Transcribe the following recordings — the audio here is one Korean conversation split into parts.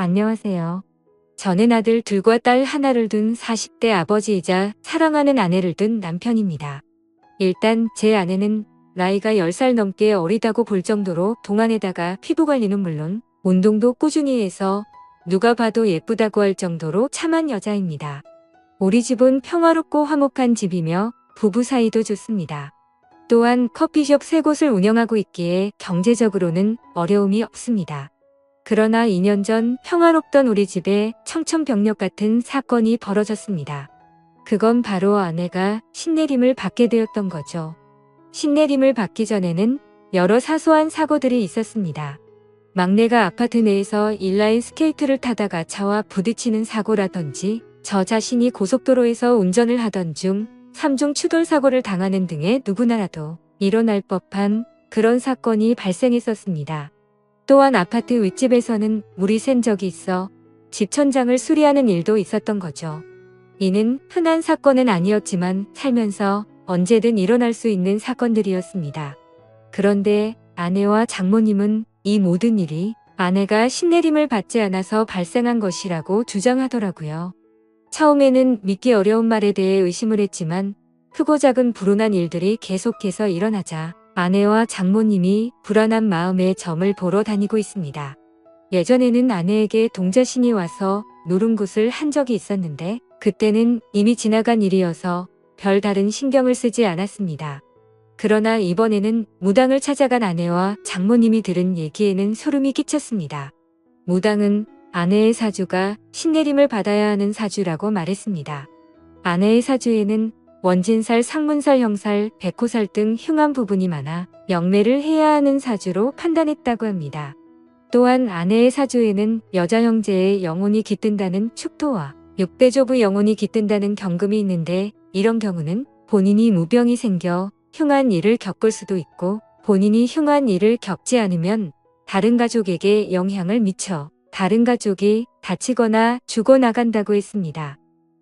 안녕하세요. 저는 아들 둘과 딸 하나를 둔 40대 아버지이자 사랑하는 아내를 둔 남편입니다. 일단 제 아내는 나이가 10살 넘게 어리다고 볼 정도로 동안에다가 피부 관리는 물론 운동도 꾸준히 해서 누가 봐도 예쁘다고 할 정도로 참한 여자입니다. 우리 집은 평화롭고 화목한 집이며 부부 사이도 좋습니다. 또한 커피숍 3곳을 운영하고 있기에 경제적으로는 어려움이 없습니다. 그러나 2년 전 평화롭던 우리 집에 청천벽력 같은 사건이 벌어졌습니다. 그건 바로 아내가 신내림을 받게 되었던 거죠. 신내림을 받기 전에는 여러 사소한 사고들이 있었습니다. 막내가 아파트 내에서 인라인 스케이트를 타다가 차와 부딪히는 사고라든지 저 자신이 고속도로에서 운전을 하던 중 3중 추돌 사고를 당하는 등의 누구나라도 일어날 법한 그런 사건이 발생했었습니다. 또한 아파트 윗집에서는 물이 샌 적이 있어 집 천장을 수리하는 일도 있었던 거죠. 이는 흔한 사건은 아니었지만 살면서 언제든 일어날 수 있는 사건들이었습니다. 그런데 아내와 장모님은 이 모든 일이 아내가 신내림을 받지 않아서 발생한 것이라고 주장하더라고요. 처음에는 믿기 어려운 말에 대해 의심을 했지만 크고 작은 불운한 일들이 계속해서 일어나자 아내와 장모님이 불안한 마음에 점을 보러 다니고 있습니다. 예전에는 아내에게 동자신이 와서 누룽굿을 한 적이 있었는데 그때는 이미 지나간 일이어서 별다른 신경을 쓰지 않았습니다. 그러나 이번에는 무당을 찾아간 아내와 장모님이 들은 얘기에는 소름이 끼쳤습니다. 무당은 아내의 사주가 신내림을 받아야 하는 사주라고 말했습니다. 아내의 사주에는 원진살, 상문살, 형살, 백호살 등 흉한 부분이 많아 영매를 해야 하는 사주로 판단했다고 합니다. 또한 아내의 사주에는 여자 형제의 영혼이 깃든다는 축토와 6대조부 영혼이 깃든다는 경금이 있는데 이런 경우는 본인이 무병이 생겨 흉한 일을 겪을 수도 있고 본인이 흉한 일을 겪지 않으면 다른 가족에게 영향을 미쳐 다른 가족이 다치거나 죽어나간다고 했습니다.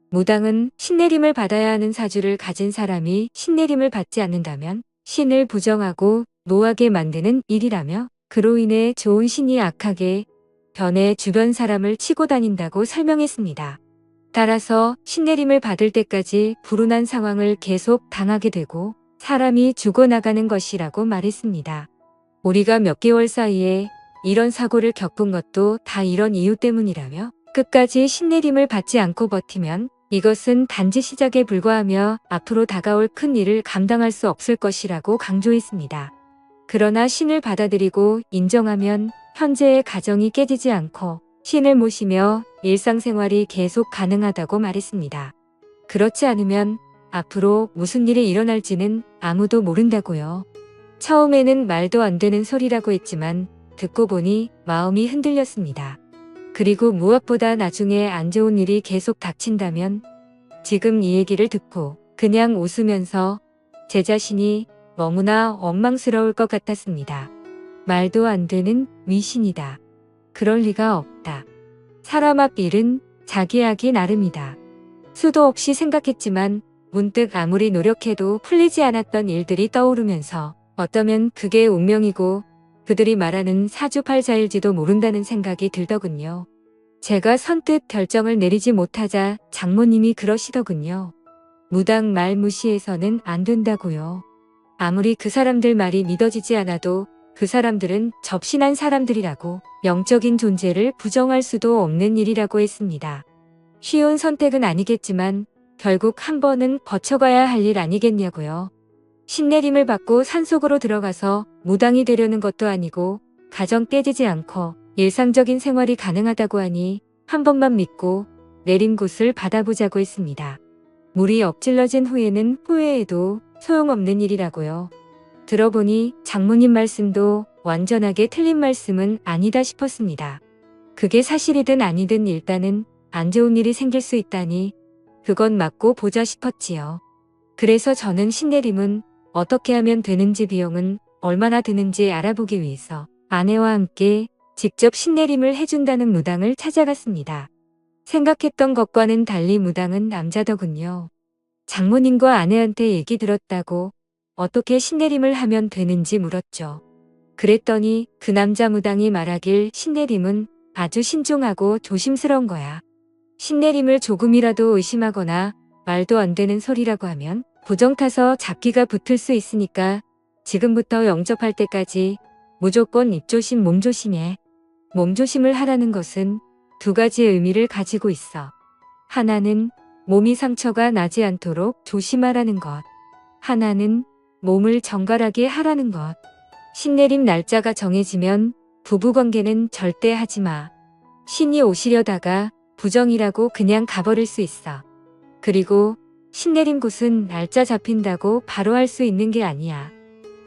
무당은 신내림을 받아야 하는 사주를 가진 사람이 신내림을 받지 않는다면 신을 부정하고 노하게 만드는 일이라며 그로 인해 좋은 신이 악하게 변해 주변 사람을 치고 다닌다고 설명했습니다. 따라서 신내림을 받을 때까지 불운한 상황을 계속 당하게 되고 사람이 죽어나가는 것이라고 말했습니다. 우리가 몇 개월 사이에 이런 사고를 겪은 것도 다 이런 이유 때문이라며 끝까지 신내림을 받지 않고 버티면 이것은 단지 시작에 불과하며 앞으로 다가올 큰 일을 감당할 수 없을 것이라고 강조했습니다. 그러나 신을 받아들이고 인정하면 현재의 가정이 깨지지 않고 신을 모시며 일상생활이 계속 가능하다고 말했습니다. 그렇지 않으면 앞으로 무슨 일이 일어날지는 아무도 모른다고요. 처음에는 말도 안 되는 소리라고 했지만 듣고 보니 마음이 흔들렸습니다. 그리고 무엇보다 나중에 안 좋은 일이 계속 닥친다면 지금 이 얘기를 듣고 그냥 웃으면서 제 자신이 너무나 원망스러울 것 같았습니다. 말도 안 되는 미신이다. 그럴 리가 없다. 사람 앞 일은 자기 하기 나름이다. 수도 없이 생각했지만 문득 아무리 노력해도 풀리지 않았던 일들이 떠오르면서 어쩌면 그게 운명이고 그들이 말하는 사주팔자일지도 모른다는 생각이 들더군요. 제가 선뜻 결정을 내리지 못하자 장모님이 그러시더군요. 무당 말 무시해서는 안 된다고요. 아무리 그 사람들 말이 믿어지지 않아도 그 사람들은 접신한 사람들이라고 영적인 존재를 부정할 수도 없는 일이라고 했습니다. 쉬운 선택은 아니겠지만 결국 한 번은 거쳐가야 할 일 아니겠냐고요. 신내림을 받고 산속으로 들어가서 무당이 되려는 것도 아니고 가정 깨지지 않고 일상적인 생활이 가능하다고 하니 한 번만 믿고 내림굿을 받아보자고 했습니다. 물이 엎질러진 후에는 후회해도 소용없는 일이라고요. 들어보니 장모님 말씀도 완전하게 틀린 말씀은 아니다 싶었습니다. 그게 사실이든 아니든 일단은 안 좋은 일이 생길 수 있다니 그건 맞고 보자 싶었지요. 그래서 저는 신내림은 어떻게 하면 되는지 비용은 얼마나 드는지 알아보기 위해서 아내와 함께 직접 신내림을 해준다는 무당을 찾아갔습니다. 생각했던 것과는 달리 무당은 남자더군요. 장모님과 아내한테 얘기 들었다고 어떻게 신내림을 하면 되는지 물었죠. 그랬더니 그 남자 무당이 말하길 신내림은 아주 신중하고 조심스러운 거야. 신내림을 조금이라도 의심하거나 말도 안 되는 소리라고 하면 부정 타서 잡기가 붙을 수 있으니까 지금부터 영접할 때까지 무조건 입조심 몸조심해. 몸조심을 하라는 것은 두 가지의 의미를 가지고 있어. 하나는 몸이 상처가 나지 않도록 조심하라는 것. 하나는 몸을 정갈하게 하라는 것. 신내림 날짜가 정해지면 부부관계는 절대 하지 마. 신이 오시려다가 부정이라고 그냥 가버릴 수 있어. 그리고 신내림 굿은 날짜 잡힌다고 바로 할 수 있는 게 아니야.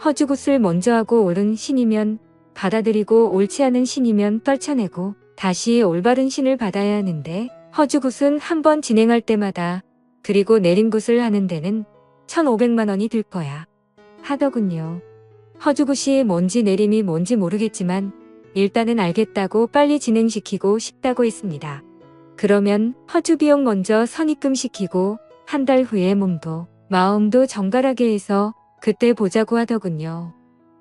허주굿을 먼저 하고 옳은 신이면 받아들이고 옳지 않은 신이면 떨쳐내고 다시 올바른 신을 받아야 하는데 허주굿은 한 번 진행할 때마다 그리고 내림굿을 하는 데는 1,500만 원이 들 거야. 하더군요. 허주굿이 뭔지 내림이 뭔지 모르겠지만 일단은 알겠다고 빨리 진행시키고 싶다고 했습니다. 그러면 허주 비용 먼저 선입금시키고 한 달 후에 몸도 마음도 정갈하게 해서 그때 보자고 하더군요.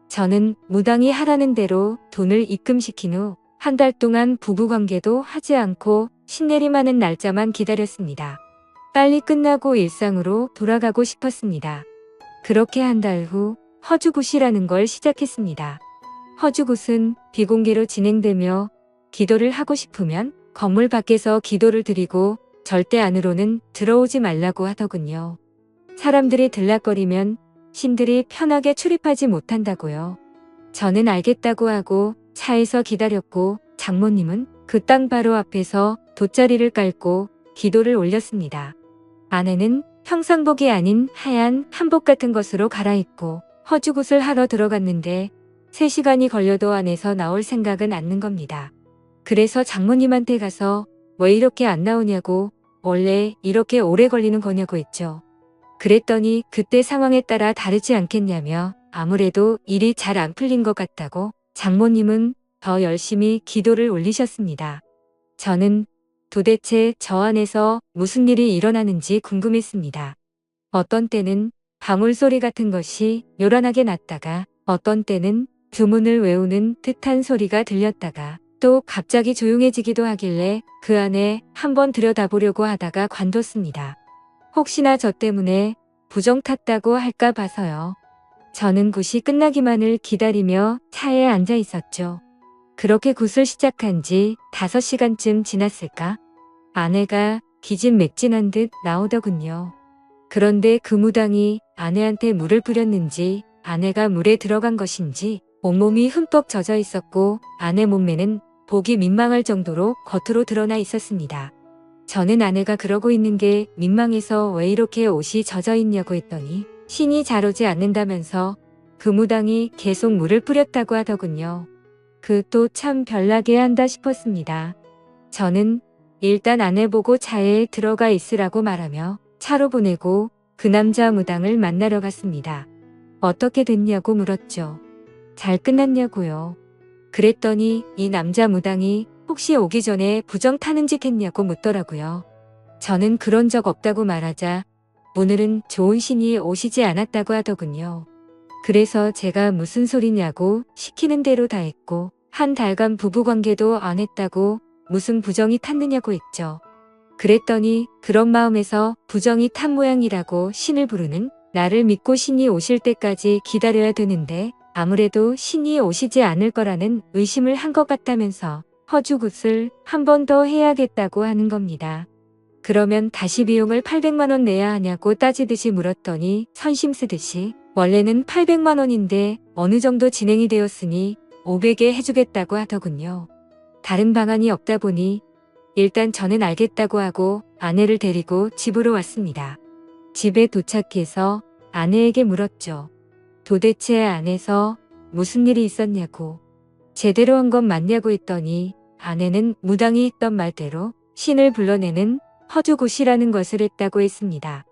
저는 무당이 하라는 대로 돈을 입금시킨 후 한 달 동안 부부관계도 하지 않고 신내림하는 날짜만 기다렸습니다. 빨리 끝나고 일상으로 돌아가고 싶었습니다. 그렇게 한 달 후 허주굿이라는 걸 시작했습니다. 허주굿은 비공개로 진행되며 기도를 하고 싶으면 건물 밖에서 기도를 드리고 절대 안으로는 들어오지 말라고 하더군요. 사람들이 들락거리면 신들이 편하게 출입하지 못한다고요. 저는 알겠다고 하고 차에서 기다렸고 장모님은 그 땅 바로 앞에서 돗자리를 깔고 기도를 올렸습니다. 아내는 평상복이 아닌 하얀 한복 같은 것으로 갈아입고 허주굿을 하러 들어갔는데 3시간이 걸려도 안에서 나올 생각은 않는 겁니다. 그래서 장모님한테 가서 왜 이렇게 안 나오냐고 원래 이렇게 오래 걸리는 거냐고 했죠. 그랬더니 그때 상황에 따라 다르지 않겠냐며 아무래도 일이 잘 안 풀린 것 같다고 장모님은 더 열심히 기도를 올리셨습니다. 저는 도대체 저 안에서 무슨 일이 일어나는지 궁금했습니다. 어떤 때는 방울소리 같은 것이 요란하게 났다가 어떤 때는 주문을 외우는 듯한 소리가 들렸다가 또 갑자기 조용해지기도 하길래 그 안에 한번 들여다보려고 하다가 관뒀습니다. 혹시나 저 때문에 부정 탔다고 할까 봐서요. 저는 굿이 끝나기만을 기다리며 차에 앉아 있었죠. 그렇게 굿을 시작한 지 5시간쯤 지났을까? 아내가 기진맥진한 듯 나오더군요. 그런데 그 무당이 아내한테 물을 뿌렸는지 아내가 물에 들어간 것인지 온몸이 흠뻑 젖어 있었고 아내 몸매는 보기 민망할 정도로 겉으로 드러나 있었습니다. 저는 아내가 그러고 있는 게 민망해서 왜 이렇게 옷이 젖어 있냐고 했더니 신이 잘 오지 않는다면서 그 무당이 계속 물을 뿌렸다고 하더군요. 그 또 참 별나게 한다 싶었습니다. 저는 일단 아내 보고 차에 들어가 있으라고 말하며 차로 보내고 그 남자 무당을 만나러 갔습니다. 어떻게 됐냐고 물었죠. 잘 끝났냐고요. 그랬더니 이 남자 무당이 혹시 오기 전에 부정 타는 짓 했냐고 묻더라고요. 저는 그런 적 없다고 말하자 오늘은 좋은 신이 오시지 않았다고 하더군요. 그래서 제가 무슨 소리냐고 시키는 대로 다 했고 한 달간 부부관계도 안 했다고 무슨 부정이 탔느냐고 했죠. 그랬더니 그런 마음에서 부정이 탄 모양이라고 신을 부르는 나를 믿고 신이 오실 때까지 기다려야 되는데 아무래도 신이 오시지 않을 거라는 의심을 한 것 같다면서 허주굿을 한 번 더 해야겠다고 하는 겁니다. 그러면 다시 비용을 800만 원 내야 하냐고 따지듯이 물었더니 선심 쓰듯이 원래는 800만 원인데 어느 정도 진행이 되었으니 500에 해주겠다고 하더군요. 다른 방안이 없다 보니 일단 저는 알겠다고 하고 아내를 데리고 집으로 왔습니다. 집에 도착해서 아내에게 물었죠. 도대체 안에서 무슨 일이 있었냐고. 제대로 한 건 맞냐고 했더니 아내는 무당이 했던 말대로 신을 불러내는 허주굿이라는 것을 했다고 했습니다.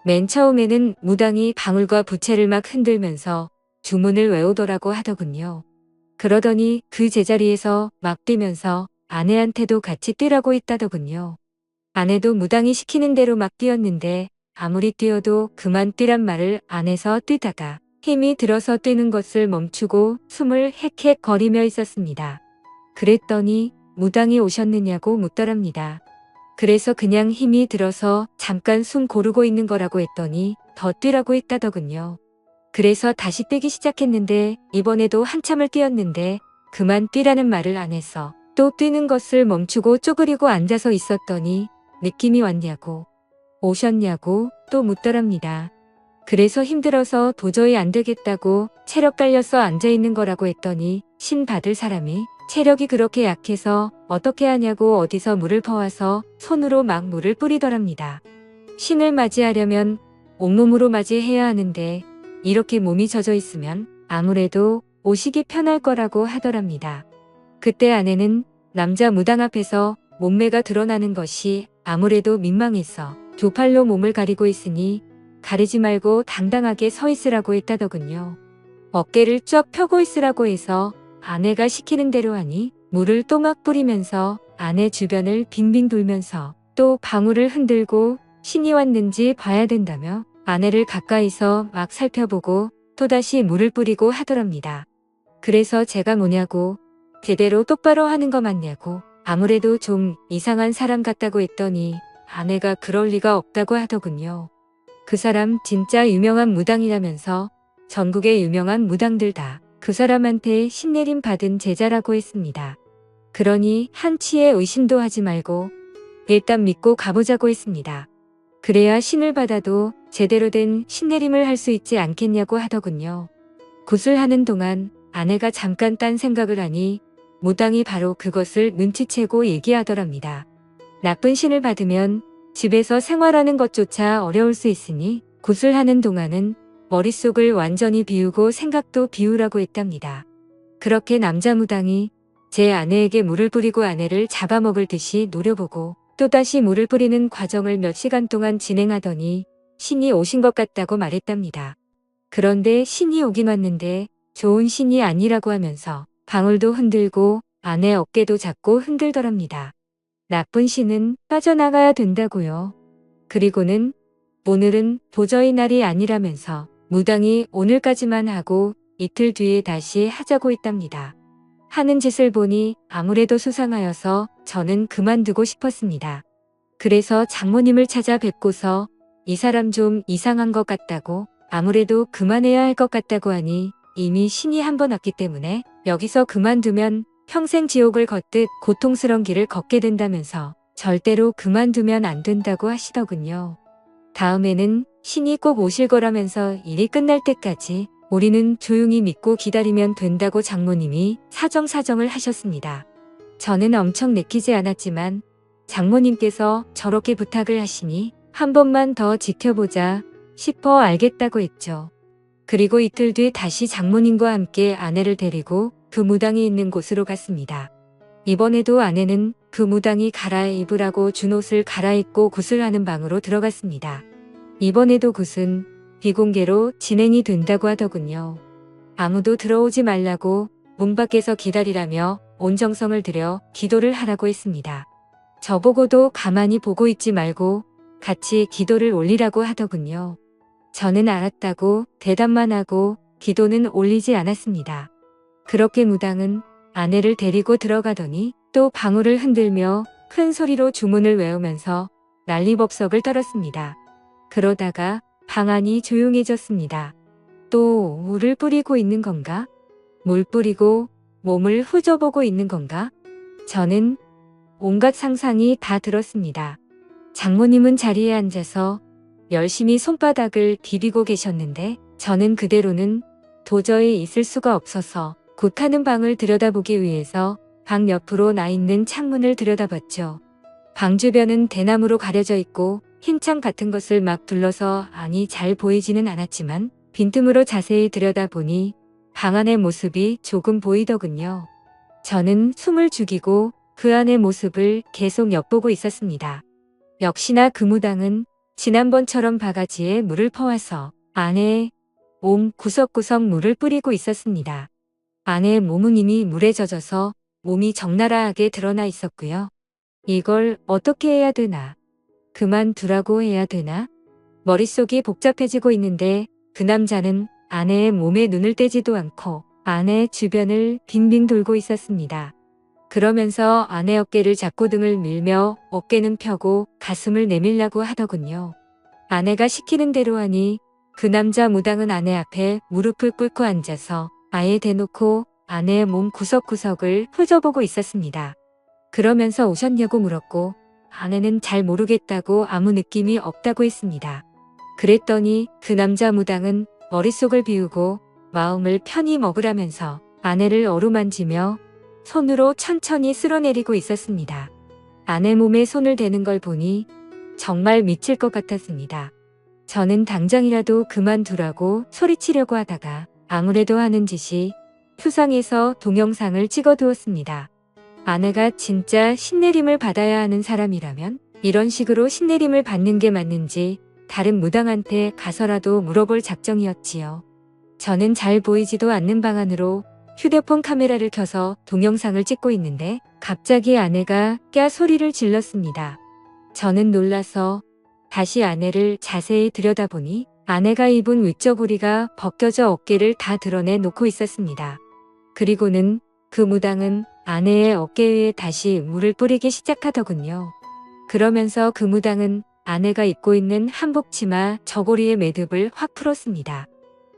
맨 처음에는 무당이 방울과 부채를 막 흔들면서 주문을 외우더라고 하더군요. 그러더니 그 제자리에서 막 뛰면서 아내한테도 같이 뛰라고 했다더군요. 아내도 무당이 시키는 대로 막 뛰었는데 아무리 뛰어도 그만 뛰란 말을 안 해서 뛰다가 힘이 들어서 뛰는 것을 멈추고 숨을 헥헥 거리며 있었습니다. 그랬더니 무당이 오셨느냐고 묻더랍니다. 그래서 그냥 힘이 들어서 잠깐 숨 고르고 있는 거라고 했더니 더 뛰라고 했다더군요. 그래서 다시 뛰기 시작했는데 이번에도 한참을 뛰었는데 그만 뛰라는 말을 안 해서 또 뛰는 것을 멈추고 쪼그리고 앉아서 있었더니 느낌이 왔냐고 오셨냐고 또 묻더랍니다. 그래서 힘들어서 도저히 안 되겠다고 체력 깔려서 앉아있는 거라고 했더니 신 받을 사람이 체력이 그렇게 약해서 어떻게 하냐고 어디서 물을 퍼와서 손으로 막 물을 뿌리더랍니다. 신을 맞이하려면 온몸으로 맞이해야 하는데 이렇게 몸이 젖어 있으면 아무래도 오시기 편할 거라고 하더랍니다. 그때 아내는 남자 무당 앞에서 몸매가 드러나는 것이 아무래도 민망해서 두 팔로 몸을 가리고 있으니 가리지 말고 당당하게 서 있으라고 했다더군요. 어깨를 쫙 펴고 있으라고 해서 아내가 시키는 대로 하니 물을 또 막 뿌리면서 아내 주변을 빙빙 돌면서 또 방울을 흔들고 신이 왔는지 봐야 된다며 아내를 가까이서 막 살펴보고 또다시 물을 뿌리고 하더랍니다. 그래서 제가 뭐냐고 제대로 똑바로 하는 거 맞냐고 아무래도 좀 이상한 사람 같다고 했더니 아내가 그럴 리가 없다고 하더군요. 그 사람 진짜 유명한 무당이라면서 전국의 유명한 무당들 다 그 사람한테 신내림 받은 제자라고 했습니다. 그러니 한치의 의심도 하지 말고 일단 믿고 가보자고 했습니다. 그래야 신을 받아도 제대로 된 신내림을 할 수 있지 않겠냐고 하더군요. 굿을 하는 동안 아내가 잠깐 딴 생각을 하니 무당이 바로 그것을 눈치채고 얘기하더랍니다. 나쁜 신을 받으면 집에서 생활하는 것조차 어려울 수 있으니 굿을 하는 동안은 머릿속을 완전히 비우고 생각도 비우라고 했답니다. 그렇게 남자 무당이 제 아내에게 물을 뿌리고 아내를 잡아먹을 듯이 노려보고 또다시 물을 뿌리는 과정을 몇 시간 동안 진행하더니 신이 오신 것 같다고 말했답니다. 그런데 신이 오긴 왔는데 좋은 신이 아니라고 하면서 방울도 흔들고 아내 어깨도 잡고 흔들더랍니다. 나쁜 신은 빠져나가야 된다고요. 그리고는 오늘은 도저히 날이 아니라면서 무당이 오늘까지만 하고 이틀 뒤에 다시 하자고 했답니다. 하는 짓을 보니 아무래도 수상하여서 저는 그만두고 싶었습니다. 그래서 장모님을 찾아뵙고서 이 사람 좀 이상한 것 같다고 아무래도 그만해야 할 것 같다고 하니 이미 신이 한 번 왔기 때문에 여기서 그만두면 평생 지옥을 걷듯 고통스러운 길을 걷게 된다면서 절대로 그만두면 안 된다고 하시더군요. 다음에는 신이 꼭 오실 거라면서 일이 끝날 때까지 우리는 조용히 믿고 기다리면 된다고 장모님이 사정사정을 하셨습니다. 저는 엄청 내키지 않았지만 장모님께서 저렇게 부탁을 하시니 한 번만 더 지켜보자 싶어 알겠다고 했죠. 그리고 이틀 뒤 다시 장모님과 함께 아내를 데리고 그 무당이 있는 곳으로 갔습니다. 이번에도 아내는 그 무당이 갈아입으라고 준 옷을 갈아입고 굿을 하는 방으로 들어갔습니다. 이번에도 굿은 비공개로 진행이 된다고 하더군요. 아무도 들어오지 말라고 문 밖에서 기다리라며 온 정성을 들여 기도를 하라고 했습니다. 저보고도 가만히 보고 있지 말고 같이 기도를 올리라고 하더군요. 저는 알았다고 대답만 하고 기도는 올리지 않았습니다. 그렇게 무당은 아내를 데리고 들어가더니 또 방울을 흔들며 큰 소리로 주문을 외우면서 난리법석을 떨었습니다. 그러다가 방 안이 조용해졌습니다. 또 물을 뿌리고 있는 건가? 물 뿌리고 몸을 후져보고 있는 건가? 저는 온갖 상상이 다 들었습니다. 장모님은 자리에 앉아서 열심히 손바닥을 디디고 계셨는데 저는 그대로는 도저히 있을 수가 없어서 굿하는 방을 들여다보기 위해서 방 옆으로 나 있는 창문을 들여다봤죠. 방 주변은 대나무로 가려져 있고 흰 창 같은 것을 막 둘러서 아니 잘 보이지는 않았지만 빈틈으로 자세히 들여다보니 방 안의 모습이 조금 보이더군요. 저는 숨을 죽이고 그 안의 모습을 계속 엿보고 있었습니다. 역시나 그 무당은 지난번처럼 바가지에 물을 퍼와서 아내의 몸 구석구석 물을 뿌리고 있었습니다. 아내의 몸은 이미 물에 젖어서 몸이 적나라하게 드러나 있었고요. 이걸 어떻게 해야 되나? 그만두라고 해야 되나? 머릿속이 복잡해지고 있는데 그 남자는 아내의 몸에 눈을 떼지도 않고 아내의 주변을 빙빙 돌고 있었습니다. 그러면서 아내 어깨를 잡고 등을 밀며 어깨는 펴고 가슴을 내밀라고 하더군요. 아내가 시키는 대로 하니 그 남자 무당은 아내 앞에 무릎을 꿇고 앉아서 아예 대놓고 아내의 몸 구석구석을 훑어보고 있었습니다. 그러면서 오셨냐고 물었고 아내는 잘 모르겠다고 아무 느낌이 없다고 했습니다. 그랬더니 그 남자 무당은 머릿속을 비우고 마음을 편히 먹으라면서 아내를 어루만지며 손으로 천천히 쓸어내리고 있었습니다. 아내 몸에 손을 대는 걸 보니 정말 미칠 것 같았습니다. 저는 당장이라도 그만두라고 소리치려고 하다가 아무래도 하는 짓이 수상해서 동영상을 찍어두었습니다. 아내가 진짜 신내림을 받아야 하는 사람이라면 이런 식으로 신내림을 받는 게 맞는지 다른 무당한테 가서라도 물어볼 작정이었지요. 저는 잘 보이지도 않는 방 안으로 휴대폰 카메라를 켜서 동영상을 찍고 있는데 갑자기 아내가 꺄 소리를 질렀습니다. 저는 놀라서 다시 아내를 자세히 들여다보니 아내가 입은 위쪽우리가 벗겨져 어깨를 다 드러내 놓고 있었습니다. 그리고는 그 무당은 아내의 어깨 위에 다시 물을 뿌리기 시작하더군요. 그러면서 그 무당은 아내가 입고 있는 한복치마 저고리의 매듭을 확 풀었습니다.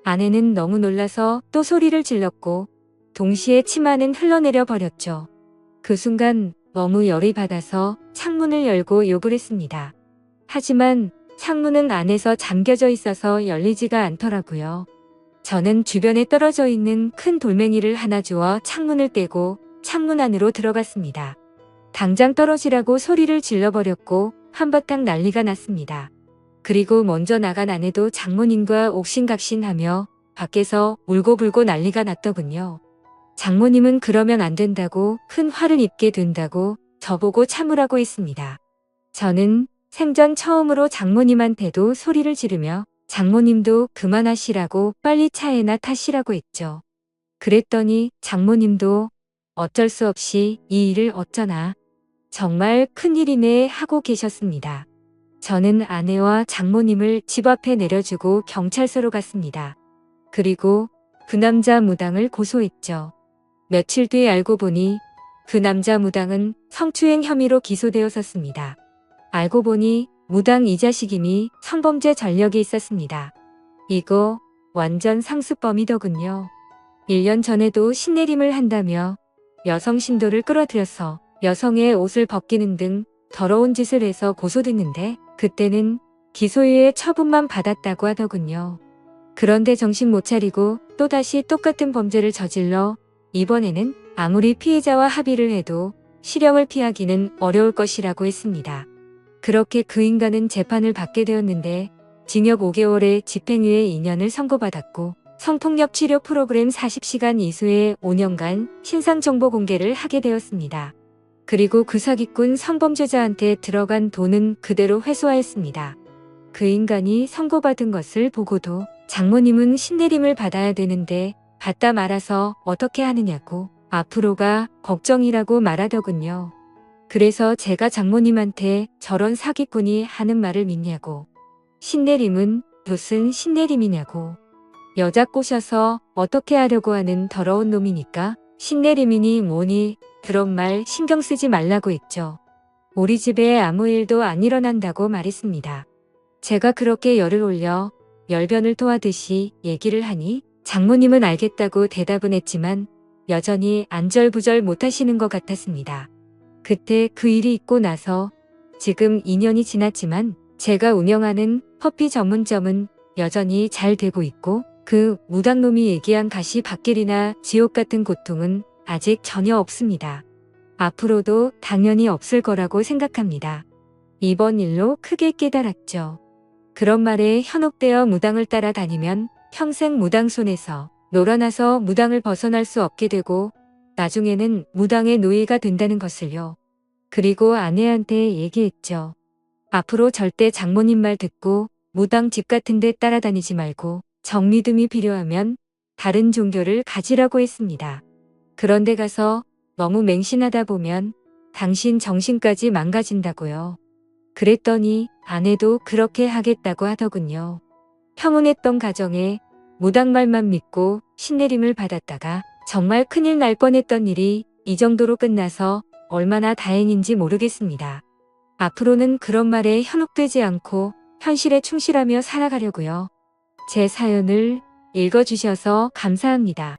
아내는 너무 놀라서 또 소리를 질렀고 동시에 치마는 흘러내려 버렸죠. 그 순간 너무 열이 받아서 창문을 열고 욕을 했습니다. 하지만 창문은 안에서 잠겨져 있어서 열리지가 않더라고요. 저는 주변에 떨어져 있는 큰 돌멩이를 하나 주워 창문을 떼고 창문 안으로 들어갔습니다. 당장 떨어지라고 소리를 질러버렸고 한바탕 난리가 났습니다. 그리고 먼저 나간 아내도 장모님과 옥신각신하며 밖에서 울고불고 난리가 났더군요. 장모님은 그러면 안 된다고 큰 화를 입게 된다고 저보고 참으라고 했습니다. 저는 생전 처음으로 장모님한테도 소리를 지르며 장모님도 그만하시라고 빨리 차에나 타시라고 했죠. 그랬더니 장모님도 어쩔 수 없이 이 일을 어쩌나 정말 큰일이네 하고 계셨습니다. 저는 아내와 장모님을 집 앞에 내려주고 경찰서로 갔습니다. 그리고 그 남자 무당을 고소했죠. 며칠 뒤에 알고 보니 그 남자 무당은 성추행 혐의로 기소되었었습니다. 알고 보니 무당 이 자식임이 성범죄 전력이 있었습니다. 이거 완전 상습범이더군요. 1년 전에도 신내림을 한다며 여성 신도를 끌어들여서 여성의 옷을 벗기는 등 더러운 짓을 해서 고소됐는데 그때는 기소유예 처분만 받았다고 하더군요. 그런데 정신 못 차리고 또다시 똑같은 범죄를 저질러 이번에는 아무리 피해자와 합의를 해도 실형을 피하기는 어려울 것이라고 했습니다. 그렇게 그 인간은 재판을 받게 되었는데 징역 5개월에 집행유예 2년을 선고받았고 성폭력 치료 프로그램 40시간 이수에 5년간 신상정보 공개를 하게 되었습니다. 그리고 그 사기꾼 성범죄자한테 들어간 돈은 그대로 회수하였습니다. 그 인간이 선고받은 것을 보고도 장모님은 신내림을 받아야 되는데 받다 말아서 어떻게 하느냐고 앞으로가 걱정이라고 말하더군요. 그래서 제가 장모님한테 저런 사기꾼이 하는 말을 믿냐고. 신내림은 무슨 신내림이냐고. 여자 꼬셔서 어떻게 하려고 하는 더러운 놈이니까 신내림이니 뭐니 그런 말 신경 쓰지 말라고 했죠. 우리 집에 아무 일도 안 일어난다고 말했습니다. 제가 그렇게 열을 올려 열변을 토하듯이 얘기를 하니 장모님은 알겠다고 대답은 했지만 여전히 안절부절 못하시는 것 같았습니다. 그때 그 일이 있고 나서 지금 2년이 지났지만 제가 운영하는 커피 전문점은 여전히 잘 되고 있고 그 무당놈이 얘기한 가시밭길이나 지옥 같은 고통은 아직 전혀 없습니다. 앞으로도 당연히 없을 거라고 생각합니다. 이번 일로 크게 깨달았죠. 그런 말에 현혹되어 무당을 따라다니면 평생 무당 손에서 놀아나서 무당을 벗어날 수 없게 되고 나중에는 무당의 노예가 된다는 것을요. 그리고 아내한테 얘기했죠. 앞으로 절대 장모님 말 듣고 무당 집 같은 데 따라다니지 말고 정믿음이 필요하면 다른 종교를 가지라고 했습니다. 그런데 가서 너무 맹신하다 보면 당신 정신까지 망가진다고요. 그랬더니 아내도 그렇게 하겠다고 하더군요. 평온했던 가정에 무당 말만 믿고 신내림을 받았다가 정말 큰일 날 뻔했던 일이 이 정도로 끝나서 얼마나 다행인지 모르겠습니다. 앞으로는 그런 말에 현혹되지 않고 현실에 충실하며 살아가려고요. 제 사연을 읽어주셔서 감사합니다.